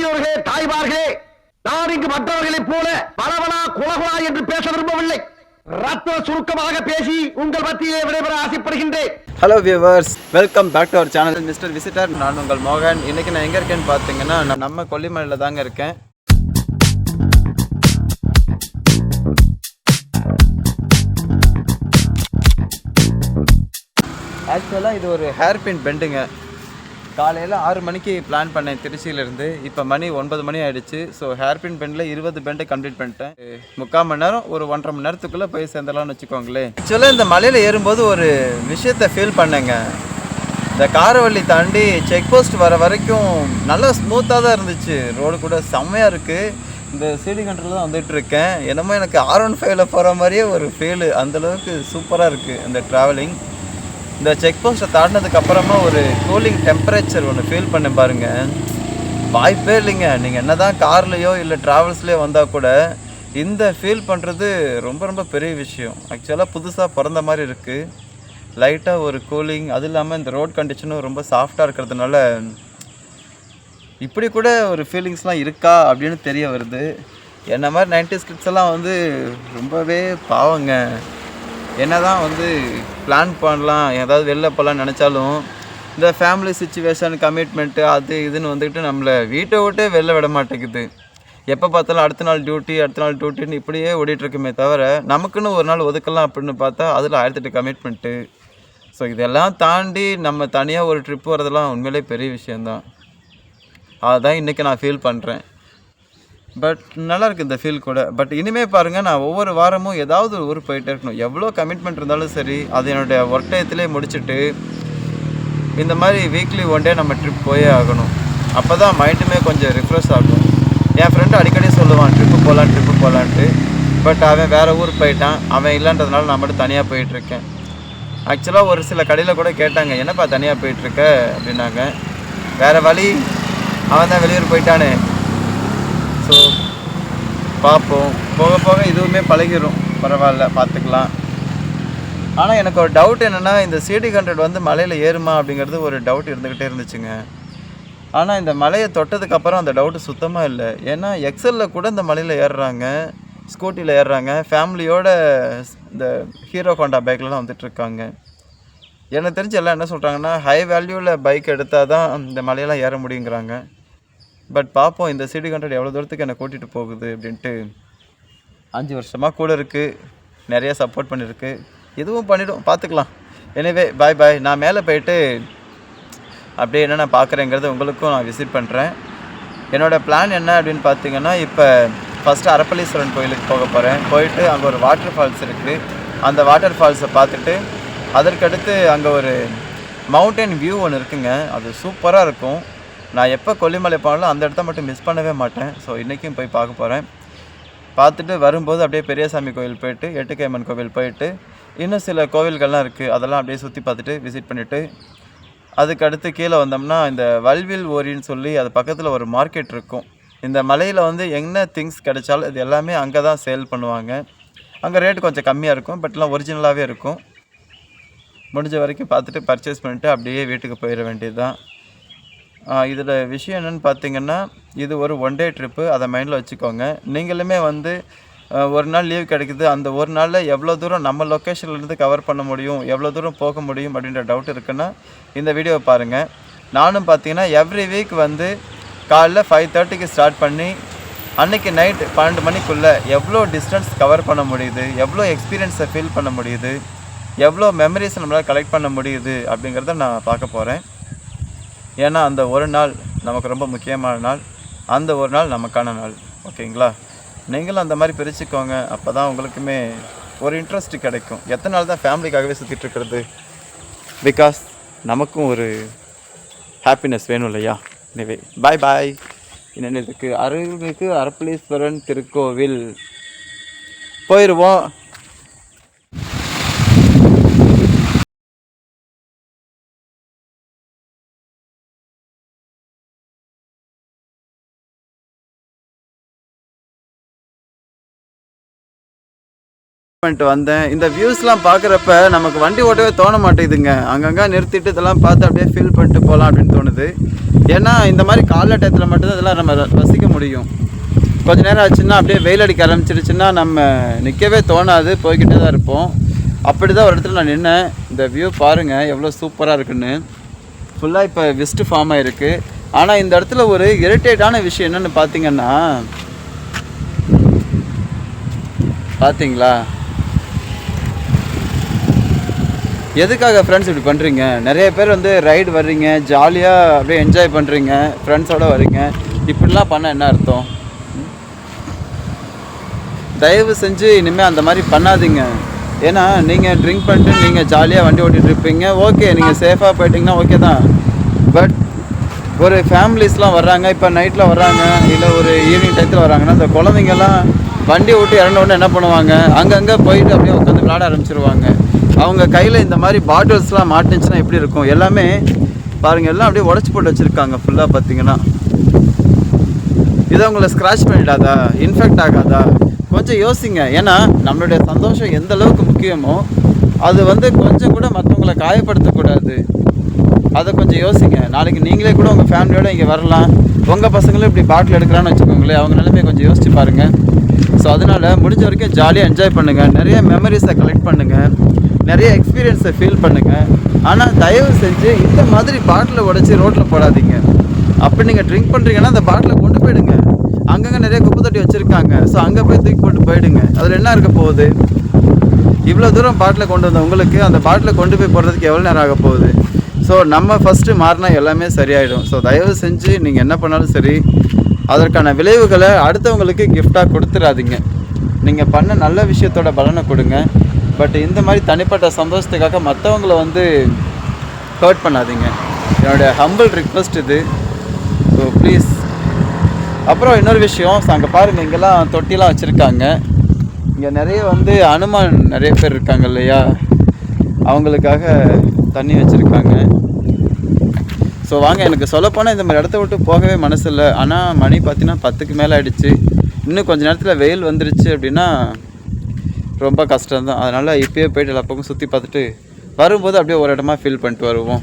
பெரியோர்களே, தாய்மார்களே, நான் இங்கு மற்றவர்களைப் போல பலவலா குலகுலா என்று பேச விரும்பவில்லை. ரத்ன சுருக்கமாக பேசி உங்கள் மத்தியிலே விடைபெற ஆசைப்படுகின்றேன். Hello viewers, welcome back to our channel mister visitor. நான் உங்கள் மோகன். இன்னைக்கு நான் எங்கே இருக்கேன்னு பார்த்தீங்கன்னா, நம்ம கொல்லிமலையில் தாங்க இருக்கேன். ஆக்சுவலாக இது ஒரு ஹேர்பின் பெண்டுங்க. காலையில் 6 மணிக்கு பிளான் பண்ணேன் திருச்சியிலேருந்து. இப்போ மணி 9 மணி ஆகிடுச்சு. ஸோ ஹேர்பின் பெண்டில் 20 பெண்டை கம்ப்ளீட் பண்ணிட்டேன். 3/4 மணி நேரம், ஒரு 1.5 மணி நேரத்துக்குள்ளே போய் சேர்ந்தலாம்னு வச்சுக்கோங்களேன். ஆக்சுவலாக இந்த மலையில் ஏறும்போது ஒரு விஷயத்தை ஃபீல் பண்ணேங்க. இந்த காரவள்ளி தாண்டி செக் போஸ்ட் வர வரைக்கும் நல்லா ஸ்மூத்தாக தான் இருந்துச்சு. ரோடு கூட செம்மையாக இருக்குது. இந்த சிடி கண்ட்ரில் தான் வந்துட்டு இருக்கேன். என்னமோ எனக்கு R15 போகிற மாதிரியே ஒரு ஃபீலு. அந்தளவுக்கு சூப்பராக இருக்குது இந்த ட்ராவலிங். இந்த செக் போஸ்ட்டை தாண்டினதுக்கு அப்புறமா ஒரு கூலிங் டெம்பரேச்சர் ஒன்று ஃபீல் பண்ண பாருங்கள். வாய்ப்பே இல்லைங்க. நீங்கள் என்ன தான் கார்லேயோ இல்லை ட்ராவல்ஸ்லேயோ வந்தால் கூட இந்த ஃபீல் பண்ணுறது ரொம்ப ரொம்ப பெரிய விஷயம். ஆக்சுவலாக புதுசாக பிறந்த மாதிரி இருக்குது. லைட்டாக ஒரு கூலிங், அது இல்லாமல் இந்த ரோட் கண்டிஷனும் ரொம்ப சாஃப்டாக இருக்கிறதுனால இப்படி கூட ஒரு ஃபீலிங்ஸ்லாம் இருக்கா அப்படின்னு தெரிய வருது. என்ன மாதிரி 90s கிட்ஸ் எல்லாம் வந்து ரொம்பவே பாவங்க. என்ன தான் வந்து பிளான் பண்ணலாம், ஏதாவது வெளில போகலான்னு நினச்சாலும் இந்த ஃபேமிலி சுச்சுவேஷன், கமிட்மெண்ட்டு, அது இதுன்னு வந்துக்கிட்டு நம்மளை வீட்டை விட்டே வெளில விட மாட்டேங்குது. எப்போ பார்த்தாலும் அடுத்த நாள் டியூட்டின்னு இப்படியே ஓடிட்டுருக்குமே தவிர நமக்குன்னு ஒரு நாள் ஒதுக்கலாம் அப்படின்னு பார்த்தா அதில் 1008 கமிட்மெண்ட்டு. ஸோ இதெல்லாம் தாண்டி நம்ம தனியாக ஒரு ட்ரிப் வரதெல்லாம் உண்மையிலே பெரிய விஷயந்தான். அதுதான் இன்றைக்கி நான் ஃபீல் பண்ணுறேன். பட் நல்லாயிருக்கு இந்த ஃபீல் கூட. பட் இனிமேல் பாருங்கள், நான் ஒவ்வொரு வாரமும் ஏதாவது ஒரு ஊர் போயிட்டே இருக்கணும். எவ்வளோ கமிட்மெண்ட் இருந்தாலும் சரி, அது என்னுடைய ஒர்க் டயத்திலே முடிச்சுட்டு இந்த மாதிரி வீக்லி 1 டே நம்ம ட்ரிப் போயே ஆகணும். அப்போ தான் மைண்டுமே கொஞ்சம் ரிஃப்ரெஷ் ஆகும். என் ஃப்ரெண்டு அடிக்கடி சொல்லுவான் ட்ரிப்பு போகலான்ட்டு. பட் அவன் வேறு ஊர் போயிட்டான். அவன் இல்லைன்றதுனால நான் மட்டும் தனியாக போயிட்டுருக்கேன். ஆக்சுவலாக ஒரு சில கடையில் கூட கேட்டாங்க, என்னப்பா தனியாக போயிட்டுருக்க அப்படின்னாங்க. வேறு வழி, அவன் தான் வெளியூர் போயிட்டானே. ஸோ பார்ப்போம், போக போக இதுவுமே பழகிடும். பரவாயில்ல, பார்த்துக்கலாம். ஆனால் எனக்கு ஒரு டவுட் என்னென்னா, இந்த CD 100 வந்து மலையில் ஏறுமா அப்படிங்கிறது ஒரு டவுட் இருந்துக்கிட்டே இருந்துச்சுங்க. ஆனால் இந்த மலையை தொட்டதுக்கப்புறம் அந்த டவுட்டு சுத்தமாக இல்லை. ஏன்னா எக்ஸலில் கூட இந்த மலையில் ஏறுறாங்க, ஸ்கூட்டியில் ஏறுறாங்க, ஃபேமிலியோட இந்த ஹீரோ ஹோண்டா பைக்லலாம் வந்துட்டுருக்காங்க. எனக்கு தெரிஞ்சு எல்லாம் என்ன சொல்கிறாங்கன்னா, ஹை வேல்யூவில் பைக் எடுத்தால் தான் இந்த மலையெல்லாம் ஏற முடியுங்கிறாங்க. பட் பார்ப்போம் இந்த CD 100 எவ்வளோ தூரத்துக்கு என்னை கூட்டிகிட்டு போகுது அப்படின்ட்டு. 5 வருஷமாக கூட இருக்குது, நிறைய சப்போர்ட் பண்ணியிருக்கு, எதுவும் பண்ணிவிடும், பார்த்துக்கலாம். எனவே பாய். நான் மேலே போயிட்டு அப்படியே என்னென்ன பார்க்குறேங்கிறத உங்களுக்கும் நான் விசிட் பண்ணுறேன். என்னோடய பிளான் என்ன அப்படின்னு பார்த்தீங்கன்னா, இப்போ ஃபஸ்ட்டு அரப்பளீஸ்வரன் கோயிலுக்கு போக போகிறேன். போயிட்டு அங்கே ஒரு வாட்டர் ஃபால்ஸ் இருக்குது. அந்த வாட்டர் ஃபால்ஸை பார்த்துட்டு அதற்கடுத்து அங்கே ஒரு மவுண்டன் வியூ ஒன்று இருக்குங்க. அது சூப்பராக இருக்கும். நான் எப்போ கொல்லிமலை போனாலும் அந்த இடத்த மட்டும் மிஸ் பண்ணவே மாட்டேன். ஸோ இன்றைக்கும் போய் பார்க்க போகிறேன். பார்த்துட்டு வரும்போது அப்படியே பெரியசாமி கோவில் போயிட்டு, எட்டுக்கையம்மன் கோவில் போயிட்டு, இன்னும் சில கோவில்கள்லாம் இருக்குது, அதெல்லாம் அப்படியே சுற்றி பார்த்துட்டு விசிட் பண்ணிவிட்டு அதுக்கடுத்து கீழே வந்தோம்னா இந்த வல்வில் ஓரின்னு சொல்லி அது பக்கத்தில் ஒரு மார்க்கெட் இருக்கும். இந்த மலையில் வந்து என்ன திங்ஸ் கிடைச்சாலும் இது எல்லாமே அங்கே தான் சேல் பண்ணுவாங்க. அங்கே ரேட்டு கொஞ்சம் கம்மியாக இருக்கும், பட்லாம் ஒரிஜினலாகவே இருக்கும். முடிஞ்ச வரைக்கும் பார்த்துட்டு பர்ச்சேஸ் பண்ணிவிட்டு அப்படியே வீட்டுக்கு போயிட வேண்டியது தான். இதில் விஷயம் என்னென்னு பார்த்தீங்கன்னா, இது ஒரு 1 டே ட்ரிப்பு. அதை மைண்டில் வச்சுக்கோங்க. நீங்களுமே வந்து ஒரு நாள் லீவ் கிடைக்குது, அந்த ஒரு நாளில் எவ்வளோ தூரம் நம்ம லொக்கேஷன்லேருந்து கவர் பண்ண முடியும், எவ்வளோ தூரம் போக முடியும் அப்படின்ற டவுட் இருக்குன்னா இந்த வீடியோவை பாருங்கள். நானும் பார்த்தீங்கன்னா எவ்ரி வீக் வந்து காலைல 5:30க்கு ஸ்டார்ட் பண்ணி அன்றைக்கி நைட் 12 மணிக்குள்ளே எவ்வளோ டிஸ்டன்ஸ் கவர் பண்ண முடியுது, எவ்வளோ எக்ஸ்பீரியன்ஸை ஃபீல் பண்ண முடியுது, எவ்வளோ மெமரிஸ் நம்மளால் கலெக்ட் பண்ண முடியுது அப்படிங்கிறத நான் பார்க்க போகிறேன். ஏன்னா அந்த ஒரு நாள் நமக்கு ரொம்ப முக்கியமான நாள், அந்த ஒரு நாள் நமக்கான நாள். ஓகேங்களா? நீங்களும் அந்த மாதிரி பிரிச்சுக்கோங்க. அப்போ தான் உங்களுக்குமே ஒரு இன்ட்ரெஸ்ட் கிடைக்கும். எத்தனை நாள் தான் ஃபேமிலிக்காகவே சுற்றிட்டு இருக்கிறது? பிகாஸ் நமக்கும் ஒரு ஹாப்பினஸ் வேணும் இல்லையா? எனவே பாய். இன்னும் இதுக்கு அருள்மிகு அரப்பளீஸ்வரன் திருக்கோவில் போயிடுவோம். பண்ணிட்டு வந்தேன். இந்த வியூஸ்லாம் பார்க்குறப்ப நமக்கு வண்டி ஓட்டவே தோண மாட்டேங்குதுங்க. அங்கங்கே நிறுத்திட்டு இதெல்லாம் பார்த்து அப்படியே ஃபீல் பண்ணிட்டு போகலாம் அப்படின்னு தோணுது. ஏன்னா இந்த மாதிரி காலை டயத்தில் மட்டும்தான் இதெல்லாம் நம்ம ரசிக்க முடியும். கொஞ்ச நேரம் ஆச்சுன்னா அப்படியே வெயில் அடிக்க ஆரம்பிச்சிருச்சுன்னா நம்ம நிற்கவே தோணாது, போய்கிட்டே தான் இருப்போம். அப்படி தான் ஒரு இடத்துல நான் நின்னேன். இந்த வியூ பாருங்கள் எவ்வளோ சூப்பராக இருக்குன்னு. ஃபுல்லாக இப்போ விஸ்ட்டு ஃபார்ம் ஆகிருக்கு. ஆனால் இந்த இடத்துல ஒரு இரிட்டேட்டான விஷயம் என்னென்னு பார்த்தீங்கன்னா, பார்த்தீங்களா எதுக்காக ஃப்ரெண்ட்ஸ் இப்படி பண்ணுறீங்க? நிறைய பேர் வந்து ரைடு வர்றீங்க, ஜாலியாக அப்படியே என்ஜாய் பண்ணுறீங்க, ஃப்ரெண்ட்ஸோடு வர்றீங்க. இப்படிலாம் பண்ண என்ன அர்த்தம்? தயவு செஞ்சு இனிமேல் அந்த மாதிரி பண்ணாதீங்க. ஏன்னா நீங்கள் ட்ரிங்க் பண்ணிட்டு நீங்கள் ஜாலியாக வண்டி ஓட்டிகிட்டு இருப்பீங்க, ஓகே, நீங்கள் சேஃபாக போயிட்டீங்கன்னா ஓகே தான். பட் ஒரு ஃபேமிலிஸ்லாம் வர்றாங்க, இப்போ நைட்டில் வர்றாங்க, இல்லை ஒரு ஈவினிங் டயத்தில் வர்றாங்கன்னா அந்த குழந்தைங்கள்லாம் வண்டி ஓட்டி இறண்டவுடனே என்ன பண்ணுவாங்க, அங்கங்கே போயிட்டு அப்படியே உட்காந்து விளையாட ஆரம்பிச்சிருவாங்க. அவங்க கையில் இந்த மாதிரி பாட்டில்ஸ்லாம் மாட்டுச்சுன்னா எப்படி இருக்கும்? எல்லாமே பாருங்கள், எல்லாம் அப்படியே உடச்சி போட்டு வச்சுருக்காங்க ஃபுல்லாக. பார்த்தீங்கன்னா இதை உங்களை ஸ்க்ராட்ச் பண்ணிடாதா, இன்ஃபெக்ட் ஆகாதா? கொஞ்சம் யோசிங்க. ஏன்னா நம்மளுடைய சந்தோஷம் எந்த அளவுக்கு முக்கியமோ அது வந்து கொஞ்சம் கூட மற்றவங்களை காயப்படுத்தக்கூடாது. அதை கொஞ்சம் யோசிங்க. நாளைக்கு நீங்களே கூட உங்கள் ஃபேமிலியோடு இங்கே வரலாம், உங்கள் பசங்களும் இப்படி பாட்டில் எடுக்கிறான்னு வச்சுக்கோங்களேன், அவங்க நிலைமையை கொஞ்சம் யோசிச்சு பாருங்கள். ஸோ அதனால் முடிஞ்ச வரைக்கும் ஜாலியாக என்ஜாய் பண்ணுங்கள், நிறைய மெமரிஸை கலெக்ட் பண்ணுங்கள், நிறைய எக்ஸ்பீரியன்ஸை ஃபீல் பண்ணுங்கள். ஆனால் தயவு செஞ்சு இந்த மாதிரி பாட்டிலை உடச்சி ரோட்டில் போடாதீங்க. அப்படி நீங்கள் ட்ரிங்க் பண்ணுறீங்கன்னா அந்த பாட்டிலை கொண்டு போயிடுங்க. அங்கங்கே நிறைய குப்பை தட்டி வச்சுருக்காங்க, ஸோ அங்கே போய் தூக்கி போட்டு போயிடுங்க. அதில் என்ன இருக்க போகுது? இவ்வளோ தூரம் பாட்டிலை கொண்டு வந்த உங்களுக்கு அந்த பாட்டிலை கொண்டு போய் போடுறதுக்கு எவ்வளோ நேரம் ஆக போகுது? ஸோ நம்ம ஃபஸ்ட்டு மாறினா எல்லாமே சரியாயிடும். ஸோ தயவு செஞ்சு நீங்கள் என்ன பண்ணாலும் சரி, அதற்கான விளைவுகளை அடுத்தவங்களுக்கு கிஃப்டாக கொடுத்துடாதீங்க. நீங்கள் பண்ண நல்ல விஷயத்தோட பலனை கொடுங்க. பட் இந்த மாதிரி தனிப்பட்ட சந்தோஷத்துக்காக மற்றவங்களை வந்து ஹர்ட் பண்ணாதீங்க. என்னுடைய ஹம்பிள் ரிக்வெஸ்ட் இது. So please. அப்புறம் இன்னொரு விஷயம், அங்கே பாருங்கள், இங்கெல்லாம் தொட்டிலாம் வச்சுருக்காங்க. இங்கே நிறைய வந்து அனுமான் நிறைய பேர் இருக்காங்க இல்லையா, அவங்களுக்காக தண்ணி வச்சுருக்காங்க. ஸோ வாங்க, எனக்கு சொல்லப்போனால் இந்த மாதிரி இடத்த விட்டு போகவே மனசு இல்லை. ஆனால் மணி பார்த்தீங்கன்னா 10க்கு மேலே ஆகிடுச்சு. இன்னும் கொஞ்சம் நேரத்தில் வெயில் வந்துருச்சு அப்படின்னா ரொம்ப கஷ்டம்தான். அதனால் இப்போயே போய்ட்டு எல்லா பக்கம் சுற்றி பார்த்துட்டு வரும்போது அப்படியே ஒரு இடமா ஃபீல் பண்ணிட்டு வருவோம்.